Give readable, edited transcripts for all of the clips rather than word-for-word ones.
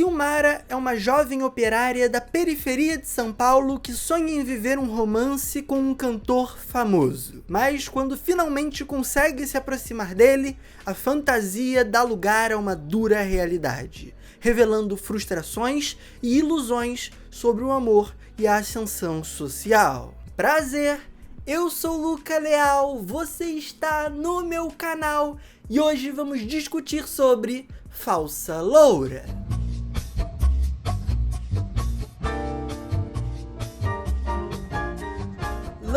Silmara é uma jovem operária da periferia de São Paulo que sonha em viver um romance com um cantor famoso. Mas quando finalmente consegue se aproximar dele, a fantasia dá lugar a uma dura realidade, revelando frustrações e ilusões sobre o amor e a ascensão social. Prazer, eu sou Luca Leal, você está no meu canal e hoje vamos discutir sobre Falsa Loura.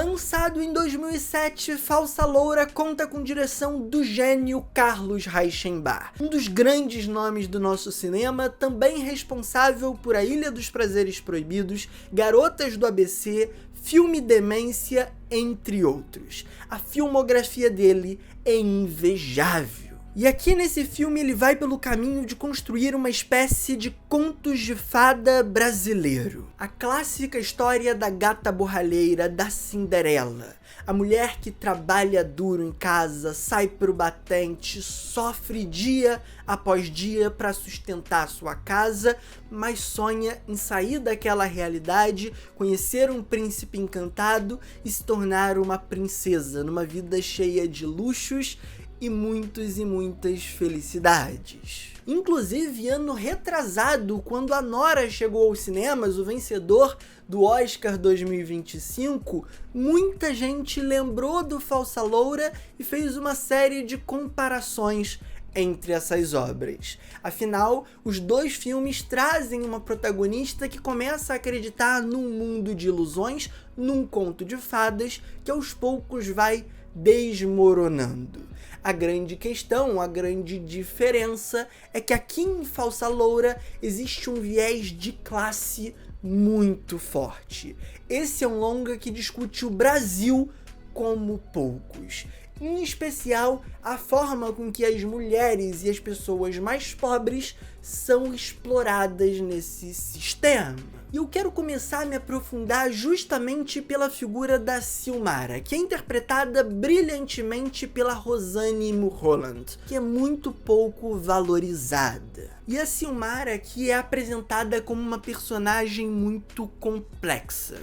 Lançado em 2007, Falsa Loura conta com direção do gênio Carlos Reichenbach, um dos grandes nomes do nosso cinema, também responsável por A Ilha dos Prazeres Proibidos, Garotas do ABC, Filme Demência, entre outros. A filmografia dele é invejável. E aqui nesse filme ele vai pelo caminho de construir uma espécie de contos de fada brasileiro. A clássica história da gata borralheira, da Cinderela. A mulher que trabalha duro em casa, sai pro batente, sofre dia após dia para sustentar sua casa, mas sonha em sair daquela realidade, conhecer um príncipe encantado e se tornar uma princesa, numa vida cheia de luxos e muitas felicidades. Inclusive, ano retrasado, quando a Nora chegou aos cinemas, o vencedor do Oscar 2025, muita gente lembrou do Falsa Loura e fez uma série de comparações entre essas obras. Afinal, os dois filmes trazem uma protagonista que começa a acreditar num mundo de ilusões, num conto de fadas, que aos poucos vai desmoronando. A grande questão, a grande diferença é que aqui em Falsa Loura existe um viés de classe muito forte. Esse é um longa que discute o Brasil como poucos. Em especial, a forma com que as mulheres e as pessoas mais pobres são exploradas nesse sistema. E eu quero começar a me aprofundar justamente pela figura da Silmara, que é interpretada brilhantemente pela Rosanne Mulholland, que é muito pouco valorizada. E a Silmara aqui é apresentada como uma personagem muito complexa.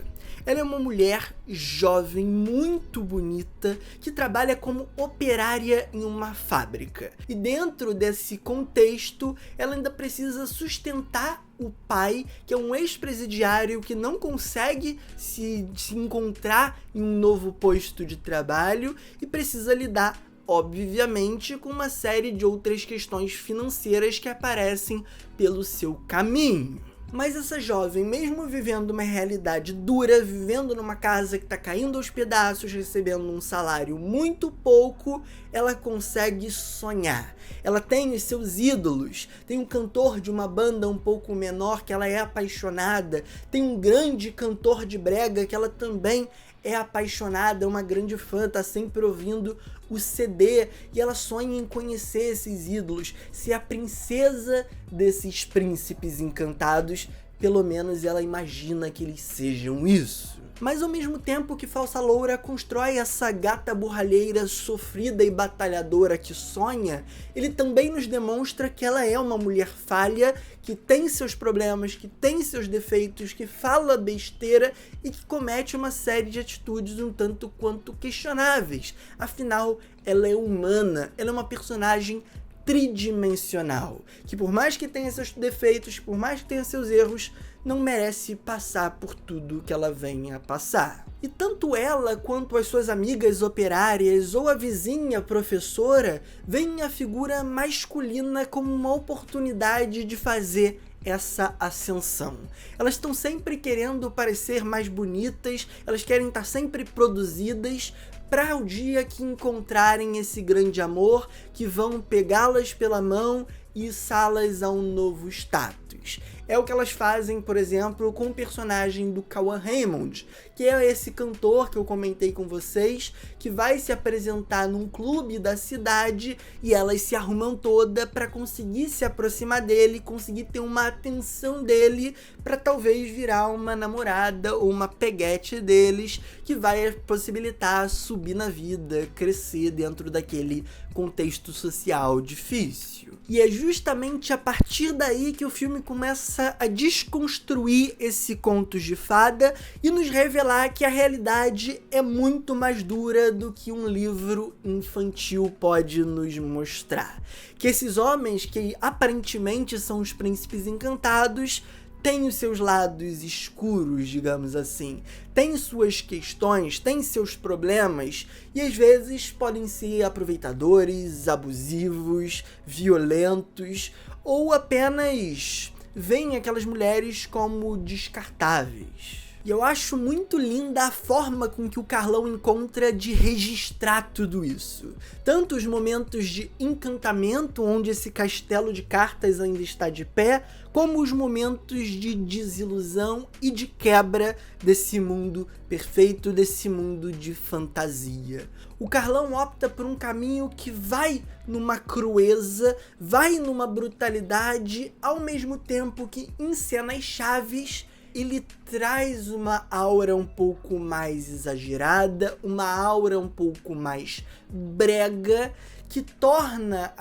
Ela é uma mulher jovem, muito bonita, que trabalha como operária em uma fábrica. E dentro desse contexto, ela ainda precisa sustentar o pai, que é um ex-presidiário que não consegue se encontrar em um novo posto de trabalho e precisa lidar, obviamente, com uma série de outras questões financeiras que aparecem pelo seu caminho. Mas essa jovem, mesmo vivendo uma realidade dura, vivendo numa casa que está caindo aos pedaços, recebendo um salário muito pouco, ela consegue sonhar. Ela tem os seus ídolos, tem um cantor de uma banda um pouco menor que ela é apaixonada, tem um grande cantor de brega que ela também é apaixonada, uma grande fã, tá sempre ouvindo o CD e ela sonha em conhecer esses ídolos, ser a princesa desses príncipes encantados, pelo menos ela imagina que eles sejam isso. Mas ao mesmo tempo que Falsa Loura constrói essa gata borralheira sofrida e batalhadora que sonha, ele também nos demonstra que ela é uma mulher falha, que tem seus problemas, que tem seus defeitos, que fala besteira e que comete uma série de atitudes um tanto quanto questionáveis. Afinal, ela é humana, ela é uma personagem tridimensional, que por mais que tenha seus defeitos, por mais que tenha seus erros, não merece passar por tudo que ela venha passar. E tanto ela quanto as suas amigas operárias ou a vizinha professora veem a figura masculina como uma oportunidade de fazer essa ascensão. Elas estão sempre querendo parecer mais bonitas, elas querem estar sempre produzidas para o dia que encontrarem esse grande amor, que vão pegá-las pela mão e içá-las a um novo status. É o que elas fazem, por exemplo, com o personagem do Cauã Raymond, que é esse cantor que eu comentei com vocês, que vai se apresentar num clube da cidade e elas se arrumam toda para conseguir se aproximar dele, conseguir ter uma atenção dele, para talvez virar uma namorada ou uma peguete deles, que vai possibilitar subir na vida, crescer dentro daquele contexto social difícil. E é justamente a partir daí que o filme começa a desconstruir esse conto de fada e nos revelar que a realidade é muito mais dura do que um livro infantil pode nos mostrar. Que esses homens, que aparentemente são os príncipes encantados, têm os seus lados escuros, digamos assim, têm suas questões, têm seus problemas e às vezes podem ser aproveitadores, abusivos, violentos ou apenas veem aquelas mulheres como descartáveis. E eu acho muito linda a forma com que o Carlão encontra de registrar tudo isso. Tanto os momentos de encantamento, onde esse castelo de cartas ainda está de pé, como os momentos de desilusão e de quebra desse mundo perfeito, desse mundo de fantasia. O Carlão opta por um caminho que vai numa crueza, vai numa brutalidade, ao mesmo tempo que em cenas chaves ele traz uma aura um pouco mais exagerada, uma aura um pouco mais brega, que torna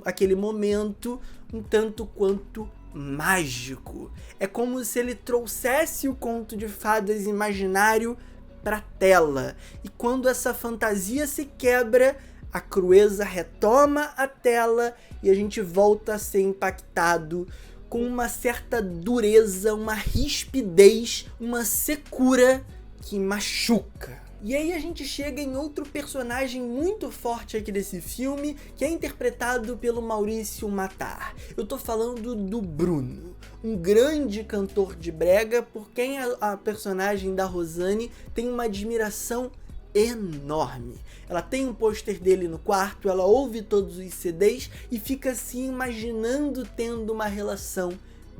aquele momento um tanto quanto mágico. É como se ele trouxesse o conto de fadas imaginário para a tela. E quando essa fantasia se quebra, a crueza retoma a tela e a gente volta a ser impactado com uma certa dureza, uma rispidez, uma secura que machuca. E aí a gente chega em outro personagem muito forte aqui desse filme, que é interpretado pelo Maurício Matar. Eu tô falando do Bruno, um grande cantor de brega, por quem a personagem da Rosane tem uma admiração enorme. Ela tem um pôster dele no quarto, ela ouve todos os CDs e fica se imaginando tendo uma relação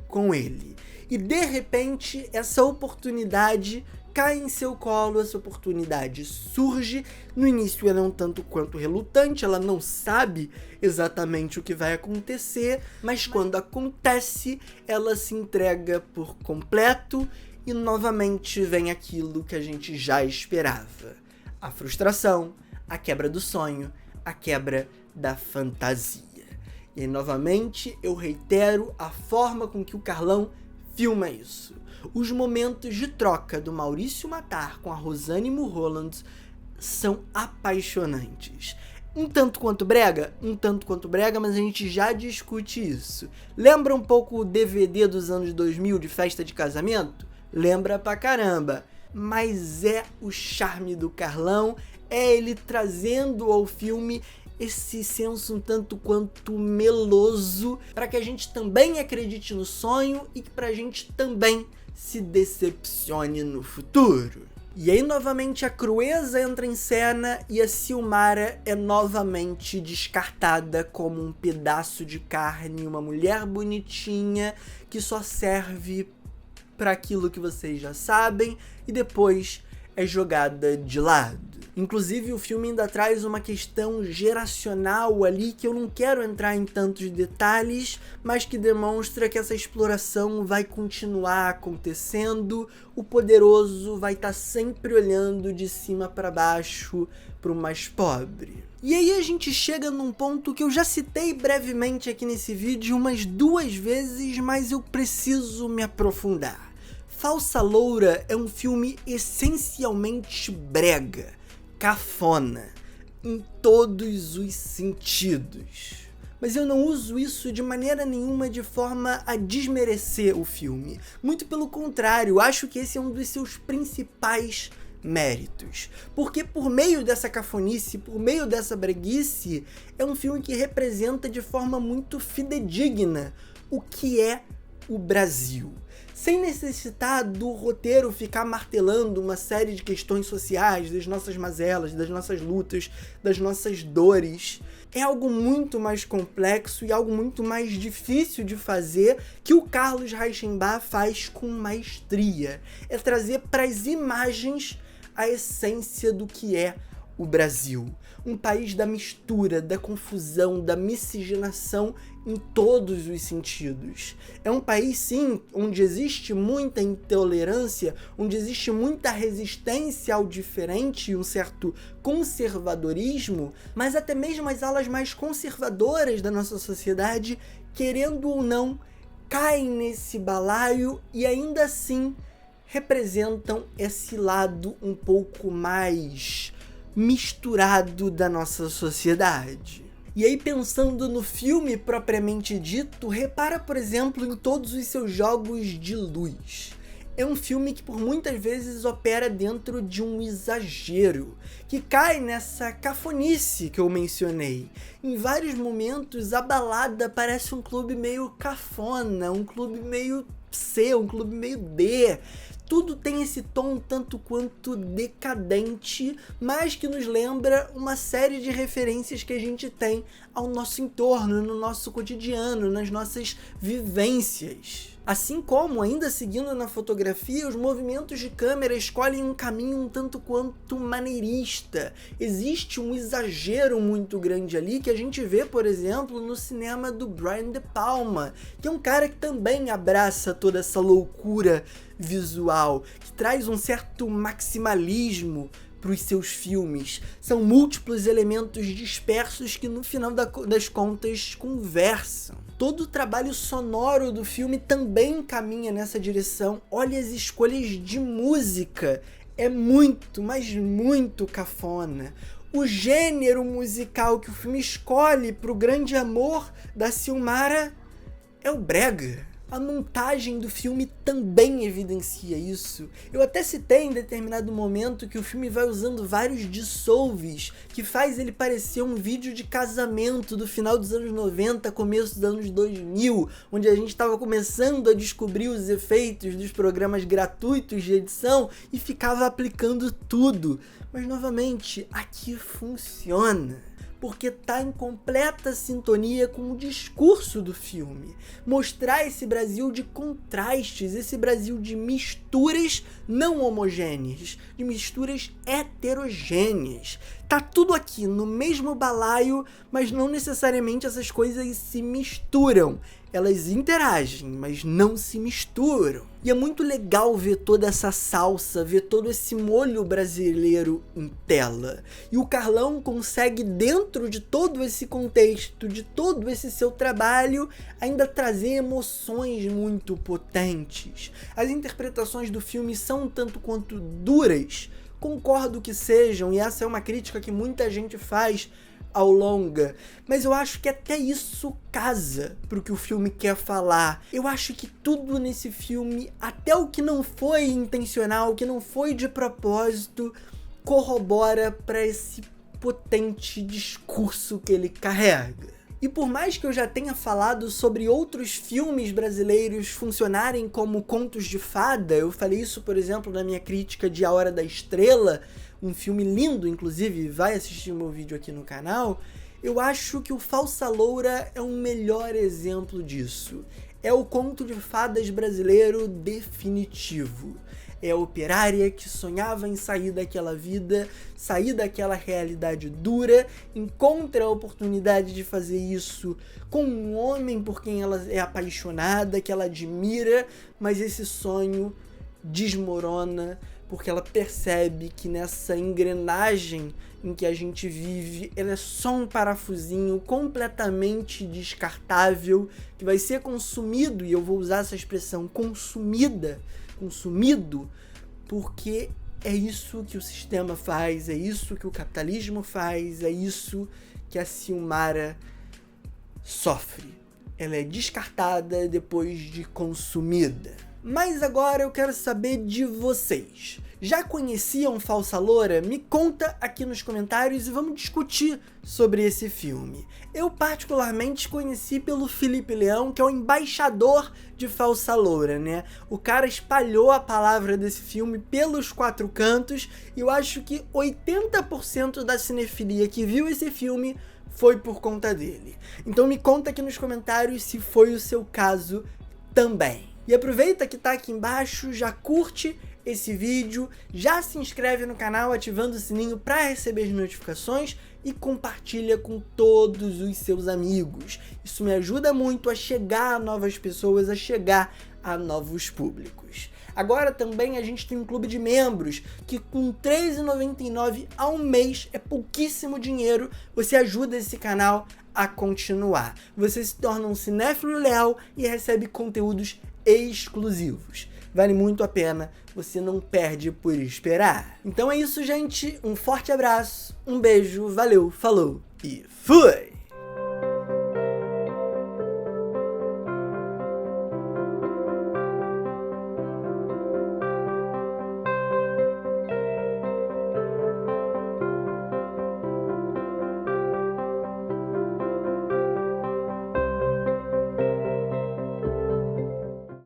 com ele. E de repente, essa oportunidade cai em seu colo, essa oportunidade surge. No início ela é um tanto quanto relutante, ela não sabe exatamente o que vai acontecer, mas quando acontece, ela se entrega por completo e novamente vem aquilo que a gente já esperava. A frustração, a quebra do sonho, a quebra da fantasia. E aí, novamente, eu reitero a forma com que o Carlão filma isso. Os momentos de troca do Maurício Matar com a Rosane Mulholland são apaixonantes. Um tanto quanto brega, mas a gente já discute isso. Lembra um pouco o DVD dos anos 2000 de festa de casamento? Lembra pra caramba. Mas é o charme do Carlão, é ele trazendo ao filme esse senso um tanto quanto meloso, para que a gente também acredite no sonho e que pra gente também se decepcione no futuro. E aí novamente a crueza entra em cena e a Silmara é novamente descartada como um pedaço de carne, uma mulher bonitinha que só serve para aquilo que vocês já sabem e depois é jogada de lado. Inclusive o filme ainda traz uma questão geracional ali que eu não quero entrar em tantos detalhes, mas que demonstra que essa exploração vai continuar acontecendo, o poderoso vai estar sempre olhando de cima para baixo para o mais pobre. E aí a gente chega num ponto que eu já citei brevemente aqui nesse vídeo umas 2 vezes, mas eu preciso me aprofundar. Falsa Loura é um filme essencialmente brega, cafona, em todos os sentidos. Mas eu não uso isso de maneira nenhuma de forma a desmerecer o filme. Muito pelo contrário, acho que esse é um dos seus principais méritos. Porque por meio dessa cafonice, por meio dessa breguice, é um filme que representa de forma muito fidedigna o que é o Brasil. Sem necessitar do roteiro ficar martelando uma série de questões sociais, das nossas mazelas, das nossas lutas, das nossas dores. É algo muito mais complexo e algo muito mais difícil de fazer, que o Carlos Reichenbach faz com maestria. É trazer para as imagens a essência do que é o Brasil. Um país da mistura, da confusão, da miscigenação em todos os sentidos. É um país, sim, onde existe muita intolerância, onde existe muita resistência ao diferente e um certo conservadorismo, mas até mesmo as alas mais conservadoras da nossa sociedade, querendo ou não, caem nesse balaio e ainda assim representam esse lado um pouco mais misturado da nossa sociedade. E aí, pensando no filme propriamente dito, repara, por exemplo, em todos os seus jogos de luz. É um filme que por muitas vezes opera dentro de um exagero, que cai nessa cafonice que eu mencionei. Em vários momentos, a balada parece um clube meio cafona, um clube meio C, um clube meio D. Tudo tem esse tom tanto quanto decadente, mas que nos lembra uma série de referências que a gente tem ao nosso entorno, no nosso cotidiano, nas nossas vivências. Assim como, ainda seguindo na fotografia, os movimentos de câmera escolhem um caminho um tanto quanto maneirista. Existe um exagero muito grande ali que a gente vê, por exemplo, no cinema do Brian De Palma, que é um cara que também abraça toda essa loucura visual, que traz um certo maximalismo para os seus filmes. São múltiplos elementos dispersos que no final das contas conversam. Todo o trabalho sonoro do filme também caminha nessa direção. Olha as escolhas de música, é muito, mas muito cafona. O gênero musical que o filme escolhe para o grande amor da Silmara é o brega. A montagem do filme também evidencia isso. Eu até citei em determinado momento que o filme vai usando vários dissolves, que faz ele parecer um vídeo de casamento do final dos anos 90, começo dos anos 2000, onde a gente estava começando a descobrir os efeitos dos programas gratuitos de edição e ficava aplicando tudo. Mas novamente, aqui funciona, porque tá em completa sintonia com o discurso do filme. Mostrar esse Brasil de contrastes, esse Brasil de misturas não homogêneas, de misturas heterogêneas. Tá tudo aqui no mesmo balaio, mas não necessariamente essas coisas se misturam. Elas interagem, mas não se misturam. E é muito legal ver toda essa salsa, ver todo esse molho brasileiro em tela. E o Carlão consegue, dentro de todo esse contexto, de todo esse seu trabalho, ainda trazer emoções muito potentes. As interpretações do filme são um tanto quanto duras, concordo que sejam, e essa é uma crítica que muita gente faz ao longa, mas eu acho que até isso casa pro que o filme quer falar. Eu acho que tudo nesse filme, até o que não foi intencional, o que não foi de propósito, corrobora para esse potente discurso que ele carrega. E por mais que eu já tenha falado sobre outros filmes brasileiros funcionarem como contos de fada, eu falei isso, por exemplo, na minha crítica de A Hora da Estrela, um filme lindo, inclusive, vai assistir o meu vídeo aqui no canal, eu acho que o Falsa Loura é um melhor exemplo disso. É o conto de fadas brasileiro definitivo. É a operária que sonhava em sair daquela vida, sair daquela realidade dura, encontra a oportunidade de fazer isso com um homem por quem ela é apaixonada, que ela admira, mas esse sonho desmorona porque ela percebe que nessa engrenagem em que a gente vive, ela é só um parafusinho completamente descartável, que vai ser consumido, e eu vou usar essa expressão, consumido, porque é isso que o sistema faz, é isso que o capitalismo faz, é isso que a Silmara sofre. Ela é descartada depois de consumida. Mas agora eu quero saber de vocês. Já conheciam Falsa Loura? Me conta aqui nos comentários e vamos discutir sobre esse filme. Eu particularmente conheci pelo Felipe Leão, que é o embaixador de Falsa Loura, né? O cara espalhou a palavra desse filme pelos 4 cantos e eu acho que 80% da cinefilia que viu esse filme foi por conta dele. Então me conta aqui nos comentários se foi o seu caso também. E aproveita que tá aqui embaixo, já curte esse vídeo, já se inscreve no canal ativando o sininho para receber as notificações e compartilha com todos os seus amigos. Isso me ajuda muito a chegar a novas pessoas, a chegar a novos públicos. Agora também a gente tem um clube de membros que com R$ 3,99 ao mês, é pouquíssimo dinheiro, você ajuda esse canal a continuar. Você se torna um cinéfilo leal e recebe conteúdos exclusivos. Vale muito a pena, você não perde por esperar. Então é isso, gente. Um forte abraço, um beijo, valeu, falou e fui!